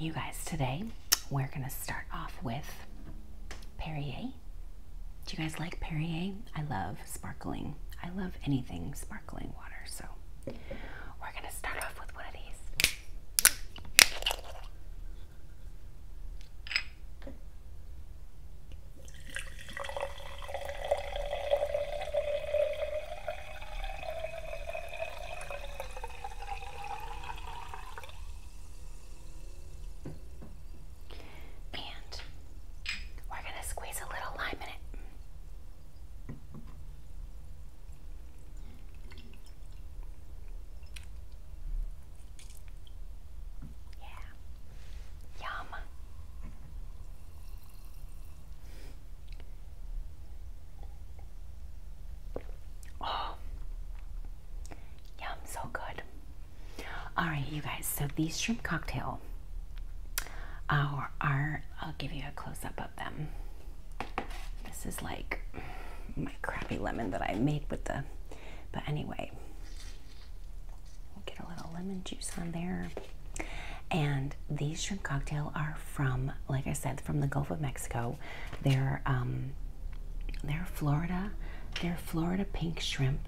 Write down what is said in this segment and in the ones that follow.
You guys, today we're gonna start off with Perrier. Do you guys like Perrier? I love sparkling. I love anything sparkling water, so we're gonna start off with one of these. Squeeze a little lime in it. Yeah. Yum. Oh. Yum, so good. All right, you guys, so these shrimp cocktail are I'll give you a close-up of them. This is like my crappy lemon that I made with the, but anyway, we'll get a little lemon juice on there. And these shrimp cocktail are from, like I said, from the Gulf of Mexico. They're Florida pink shrimp.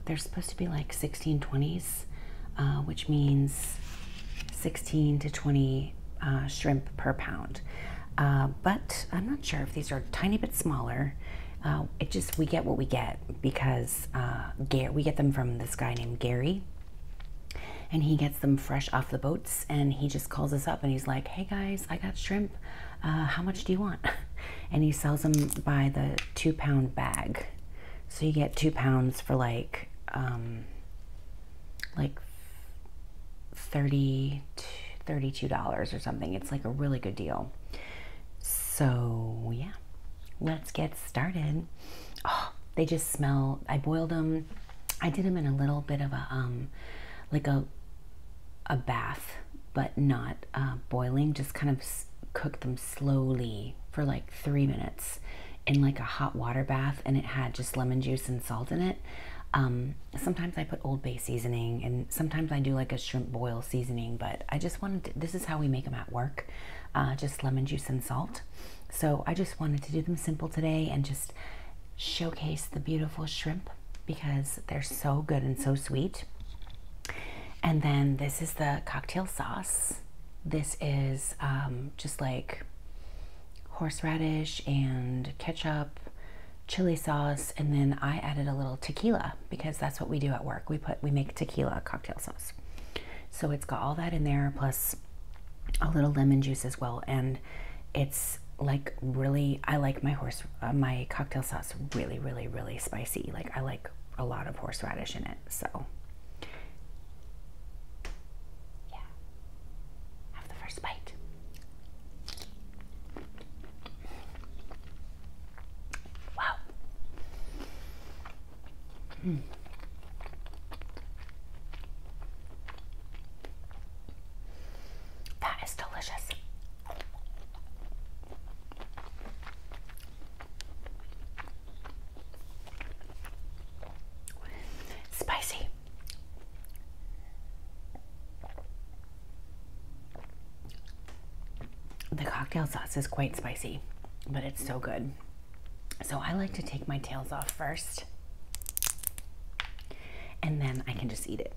They're supposed to be like 1620s, which means 16 to 20 shrimp per pound. But I'm not sure if these are a tiny bit smaller. We get what we get because we get them from this guy named Gary, and he gets them fresh off the boats, and he just calls us up and he's like, hey guys, I got shrimp, how much do you want? And he sells them by the 2-pound bag, so you get 2 pounds for like $32 or something. It's like a really good deal. So yeah, let's get started. Oh, they just smell. I boiled them. I did them in a little bit of a like a bath, but not boiling. Just kind of cooked them slowly for like 3 minutes in like a hot water bath, and it had just lemon juice and salt in it. Sometimes I put Old Bay seasoning, and sometimes I do like a shrimp boil seasoning, but I just wanted to, this is how we make them at work, just lemon juice and salt. So I just wanted to do them simple today and just showcase the beautiful shrimp because they're so good and so sweet. And then this is the cocktail sauce. This is just like horseradish and ketchup, chili sauce, and then I added a little tequila because that's what we do at work. We make tequila cocktail sauce. So it's got all that in there plus a little lemon juice as well, and it's like really, I like my cocktail sauce really, really, really spicy. Like I like a lot of horseradish in it. So yeah, have the first bite. Wow. That is delicious. Spicy. The cocktail sauce is quite spicy, but it's so good. So I like to take my tails off first, and then I can just eat it.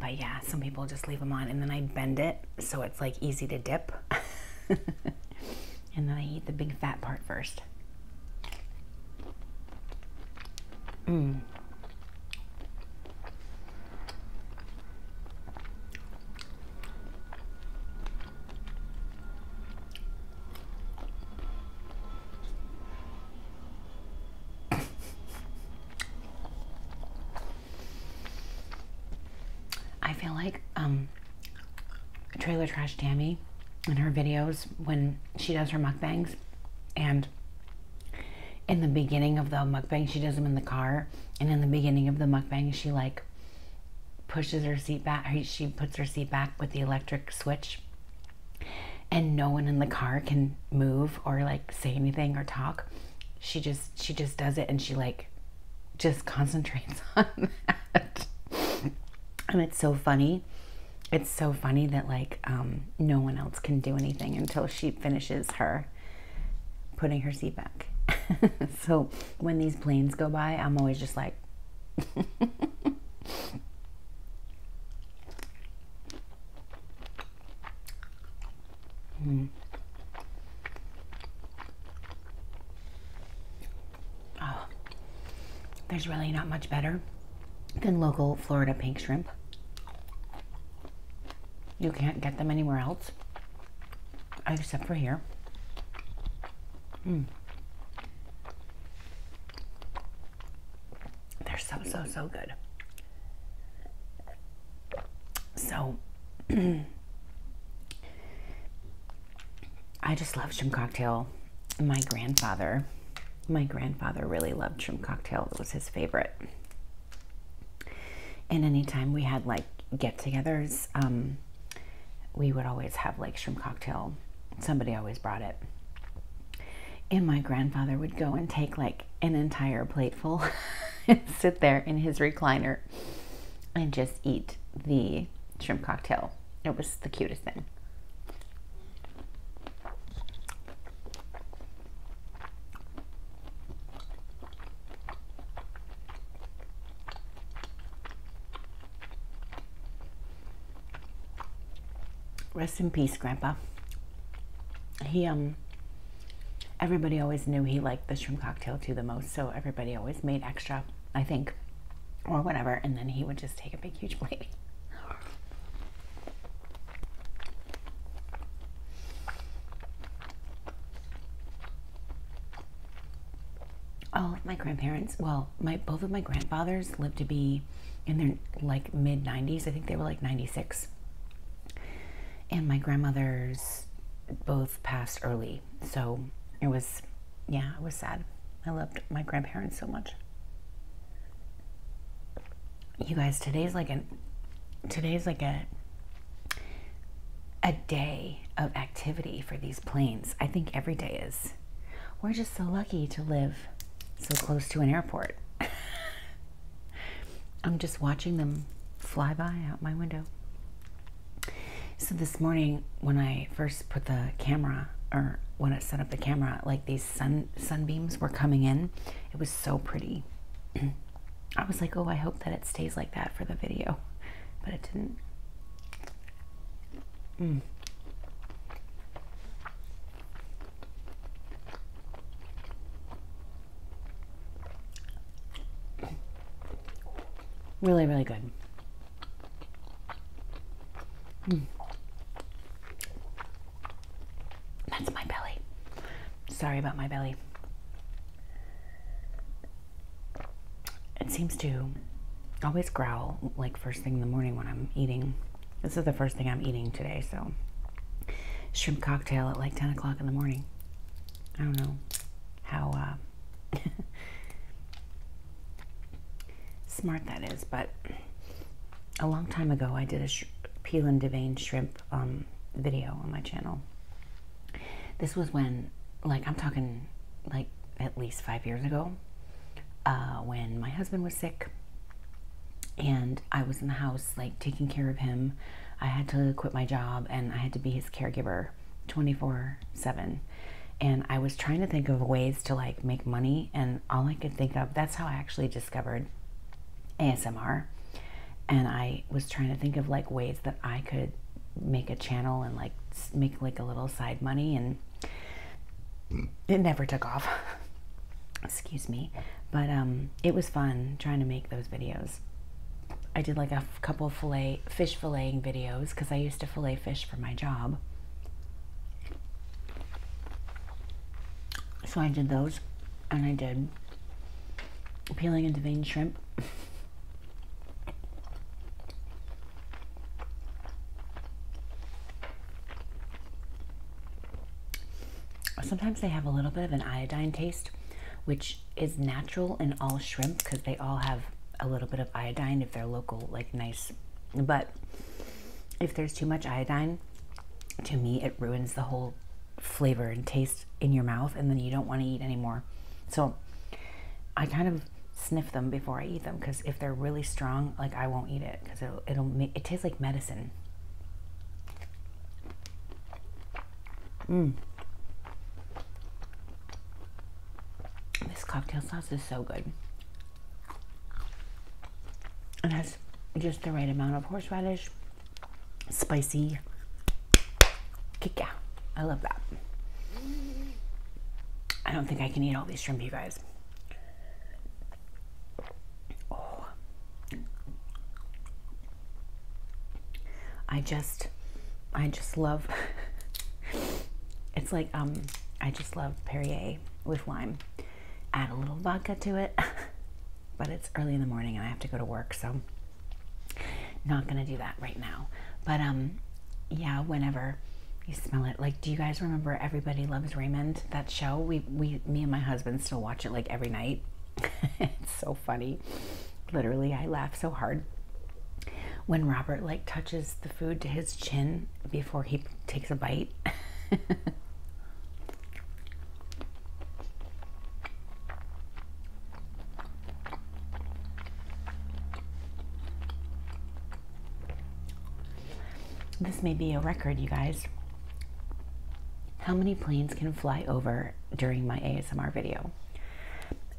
But yeah, some people just leave them on, and then I bend it so it's like easy to dip. And then I eat the big fat part first. I feel like Trailer Trash Tammy in her videos when she does her mukbangs, and in the beginning of the mukbang she does them in the car, and in the beginning of the mukbang she like pushes her seat back, she puts her seat back with the electric switch, and no one in the car can move or like say anything or talk. She just does it, and she like just concentrates on that. And it's so funny. It's so funny that like no one else can do anything until she finishes her putting her seat back. So when these planes go by, I'm always just like Oh, there's really not much better than local Florida pink shrimp. You can't get them anywhere else except for here. They're so good. So I just love shrimp cocktail. My grandfather really loved shrimp cocktail. It was his favorite. And anytime we had like get-togethers, we would always have like shrimp cocktail. Somebody always brought it. And my grandfather would go and take like an entire plateful and sit there in his recliner and just eat the shrimp cocktail. It was the cutest thing. Rest in peace, Grandpa. He everybody always knew he liked the shrimp cocktail too the most, so everybody always made extra, I think, or whatever, and then he would just take a big huge plate. All of my grandparents, well, both of my grandfathers lived to be in their like mid 90s. I think they were like 96. And my grandmothers both passed early. So it was, yeah, it was sad. I loved my grandparents so much. You guys, today's like a day of activity for these planes. I think every day is. We're just so lucky to live so close to an airport. I'm just watching them fly by out my window. So this morning when I first put the camera, or when I set up the camera, like these sunbeams were coming in. It was so pretty. I was like, oh, I hope that it stays like that for the video, but it didn't. Really, really good. That's my belly. Sorry about my belly. It seems to always growl like first thing in the morning when I'm eating. This is the first thing I'm eating today, so shrimp cocktail at like 10 o'clock in the morning. I don't know how smart that is, but a long time ago I did a peel and devein shrimp video on my channel. This was when, like, I'm talking like at least 5 years ago, when my husband was sick and I was in the house like taking care of him. I had to quit my job and I had to be his caregiver 24/7. And I was trying to think of ways to like make money, and all I could think of, that's how I actually discovered ASMR. And I was trying to think of like ways that I could make a channel and like make like a little side money, and it never took off. Excuse me. But it was fun trying to make those videos. I did like a couple of fish filleting videos because I used to fillet fish for my job. So I did those, and I did peeling and deveined shrimp. Sometimes they have a little bit of an iodine taste, which is natural in all shrimp because they all have a little bit of iodine if they're local, like nice. But if there's too much iodine, to me, it ruins the whole flavor and taste in your mouth, and then you don't want to eat anymore. So I kind of sniff them before I eat them, because if they're really strong, like I won't eat it because it tastes like medicine. This cocktail sauce is so good. It has just the right amount of horseradish, spicy kick. Yeah, I love that. I don't think I can eat all these shrimp, you guys. Oh. I just love, it's like, I just love Perrier with lime. Add a little vodka to it, but it's early in the morning and I have to go to work, so not gonna do that right now. But yeah, whenever you smell it, like, do you guys remember Everybody Loves Raymond, that show? Me and my husband still watch it like every night. It's so funny. Literally, I laugh so hard when Robert like touches the food to his chin before he takes a bite. This may be a record, you guys. How many planes can fly over during my ASMR video?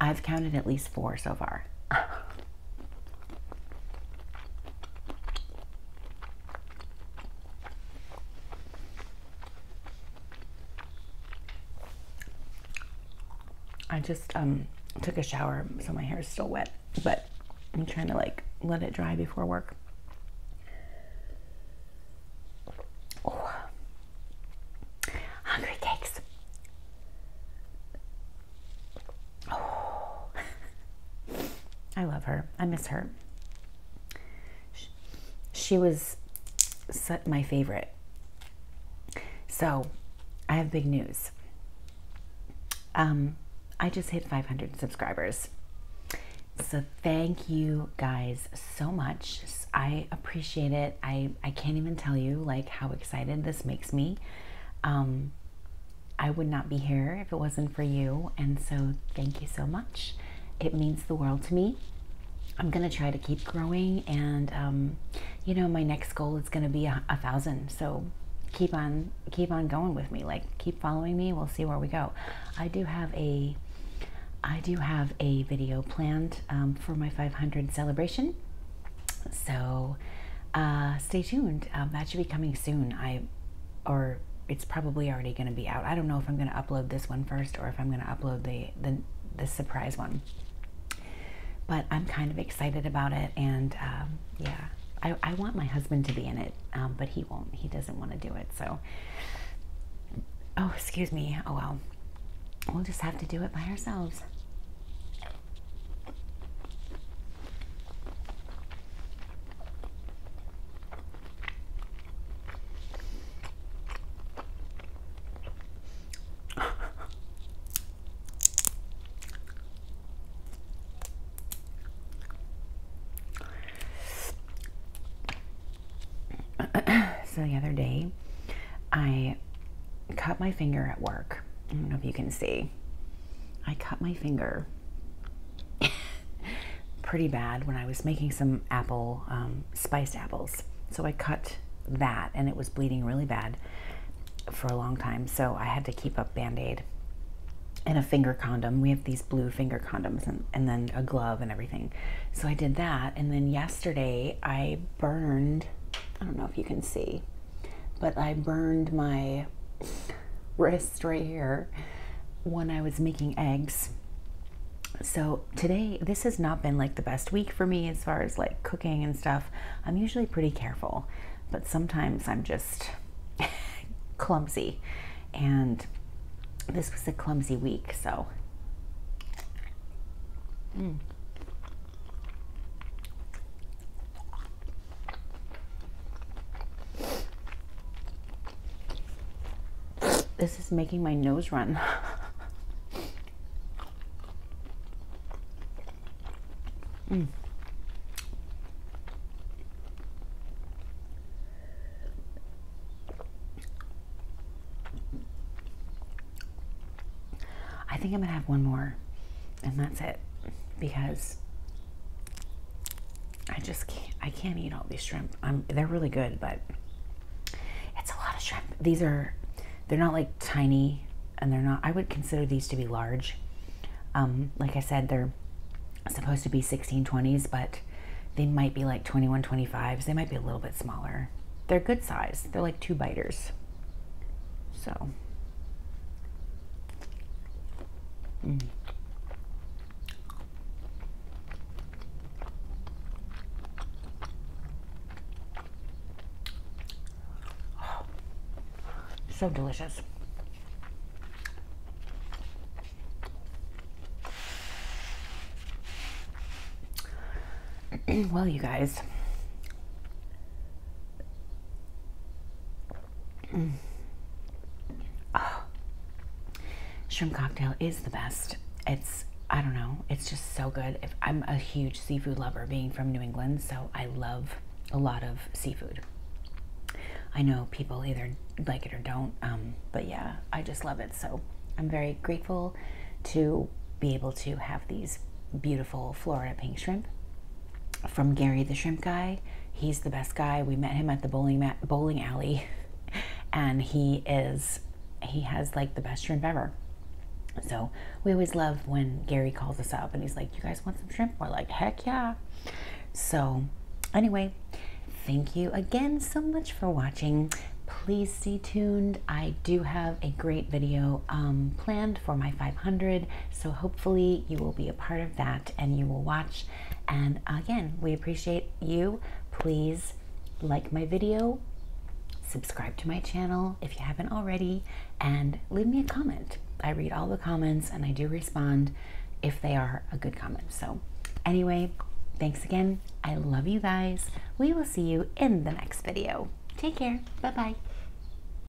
I've counted at least 4 so far. I just took a shower, so my hair is still wet, but I'm trying to like let it dry before work. Oh, hungry cakes. Oh, I love her. I miss her. She was my favorite. So I have big news. I just hit 500 subscribers. So thank you guys so much. I appreciate it. I can't even tell you like how excited this makes me. I would not be here if it wasn't for you. And so thank you so much. It means the world to me. I'm gonna try to keep growing, and you know, my next goal is gonna be 1,000. So keep on going with me. Like, keep following me. We'll see where we go. I do have a video planned for my 500 celebration. So stay tuned. That should be coming soon. Or it's probably already going to be out. I don't know if I'm going to upload this one first or if I'm going to upload the surprise one. But I'm kind of excited about it, and yeah, I want my husband to be in it, but he won't. He doesn't want to do it. So, oh, excuse me. Oh well, we'll just have to do it by ourselves. So the other day, I cut my finger at work. I don't know if you can see. I cut my finger pretty bad when I was making some apple, spiced apples. So I cut that, and it was bleeding really bad for a long time. So I had to keep a Band-Aid and a finger condom. We have these blue finger condoms, and then a glove and everything. So I did that, and then yesterday I burned, I don't know if you can see, but I burned my wrist right here when I was making eggs. So today, this has not been like the best week for me as far as like cooking and stuff. I'm usually pretty careful, but sometimes I'm just clumsy, and this was a clumsy week, so. This is making my nose run. I think I'm gonna have one more, and that's it, because I can't eat all these shrimp. They're really good, but it's a lot of shrimp. These are They're not like tiny, and they're not, I would consider these to be large. Like I said, they're supposed to be 1620s, but they might be like 2125s. They might be a little bit smaller. They're good size. They're like 2 biters. So. Oh, so delicious. Well, you guys, oh, shrimp cocktail is the best. It's, I don't know, it's just so good. I'm a huge seafood lover, being from New England, so I love a lot of seafood. I know people either like it or don't, but yeah, I just love it. So I'm very grateful to be able to have these beautiful Florida pink shrimp from Gary the shrimp guy. He's the best guy. We met him at the bowling alley, and he has like the best shrimp ever. So we always love when Gary calls us up and he's like, you guys want some shrimp? We're like, heck yeah. So anyway, thank you again so much for watching. Please stay tuned. I do have a great video planned for my 500, so hopefully you will be a part of that and you will watch. And again, we appreciate you. Please like my video, subscribe to my channel if you haven't already, and leave me a comment. I read all the comments and I do respond if they are a good comment. So anyway, thanks again. I love you guys. We will see you in the next video. Take care. Bye-bye.